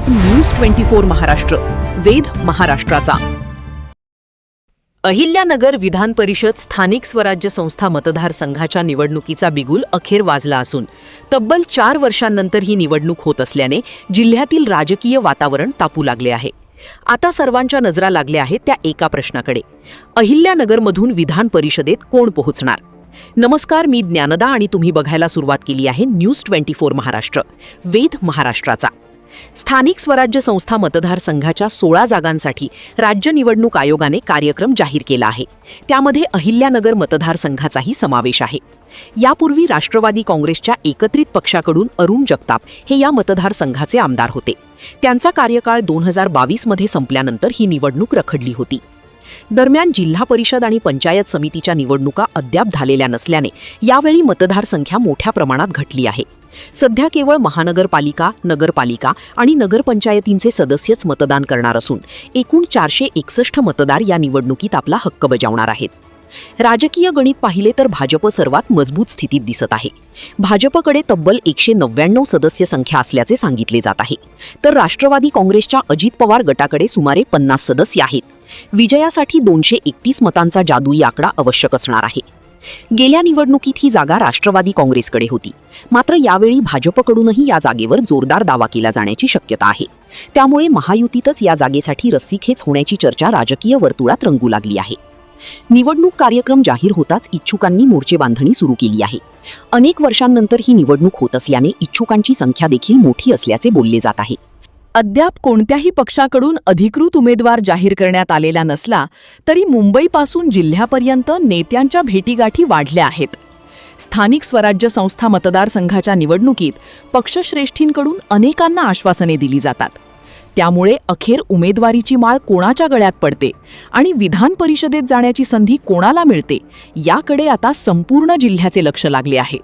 News 24 Maharashtra, वेध महाराष्ट्राचा। अहिल्यानगर विधान परिषद स्थानिक स्वराज्य संस्था मतदारसंघाच्या निवडणुकीचा बिगुल अखेर वाजला असून तब्बल 4 वर्षांनंतर ही निवडणूक होत असल्याने जिल्ह्यातील राजकीय वातावरण तापू लागले आहे। आता सर्वांच्या नजरा लागल्या आहेत त्या एका प्रश्नाकडे, अहिल्यानगरमधून विधान परिषदेत कोण पोहोचणार? नमस्कार, मी ज्ञानदा आणि तुम्ही बघायला सुरुवात केली आहे न्यूज 24 महाराष्ट्र, वेध महाराष्ट्राचा। स्थानिक स्वराज्य संस्था मतदारसंघाच्या 16 जागांसाठी राज्य निवडणूक आयोगाने कार्यक्रम जाहीर केला आहे। त्यामध्ये अहिल्यानगर मतदारसंघाचाही समावेश आहे। यापूर्वी राष्ट्रवादी काँग्रेसच्या एकत्रित पक्षाकडून अरुण जगताप हे या मतदारसंघाचे आमदार होते। त्यांचा कार्यकाळ 2022 मध्ये संपल्यानंतर ही निवडणूक रखडली होती। दरम्यान जिल्हा परिषद आणि पंचायत समितीच्या निवडणुका अद्याप झालेल्या नसल्याने यावेळी मतदारसंख्या मोठ्या प्रमाणात घटली आहे। सध्या केवळ महानगरपालिका, नगरपालिका आणि नगरपंचायतींचे सदस्यच मतदान करणार असून एकूण 461 मतदार या निवडणुकीत आपला हक्क बजावणार आहेत। राजकीय गणित पाहिले तर भाजप सर्वात मजबूत स्थितीत दिसत आहे। भाजपकडे तब्बल 199 सदस्य संख्या असल्याचे सांगितले जात आहे, तर राष्ट्रवादी काँग्रेसच्या अजित पवार गटाकडे सुमारे 50 सदस्य आहेत। विजयासाठी 231 मतांचा जादुई आकडा आवश्यक असणार आहे। गेल्या निवडणुकीत ही जागा राष्ट्रवादी काँग्रेसकडे होती, मात्र यावेळी भाजपकडूनही या जागेवर जोरदार दावा केला जाण्याची शक्यता आहे। त्यामुळे महायुतीतच या जागेसाठी रस्सीखेच होण्याची चर्चा राजकीय वर्तुळात रंगू लागली आहे। निवडणूक कार्यक्रम जाहीर होताच इच्छुकांनी मोर्चे बांधणी सुरू केली आहे। अनेक वर्षांनंतर ही निवडणूक होत असल्याने इच्छुकांची संख्या देखील मोठी असल्याचे बोलले जात आहे। अद्याप कोणत्याही पक्षाकडून अधिकृत उमेदवार जाहीर करण्यात आलेला नसला तरी मुंबईपासून जिल्ह्यापर्यंत नेत्यांच्या भेटीगाठी वाढल्या आहेत। स्थानिक स्वराज्य संस्था मतदारसंघाच्या निवडणुकीत पक्षश्रेष्ठींकडून अनेकांना आश्वासने दिली जातात। त्यामुळे अखेर उमेदवारीची माळ कोणाच्या गळ्यात पडते आणि विधान परिषदेत जाण्याची संधी कोणाला मिळते याकडे आता संपूर्ण जिल्ह्याचे लक्ष लागले आहे।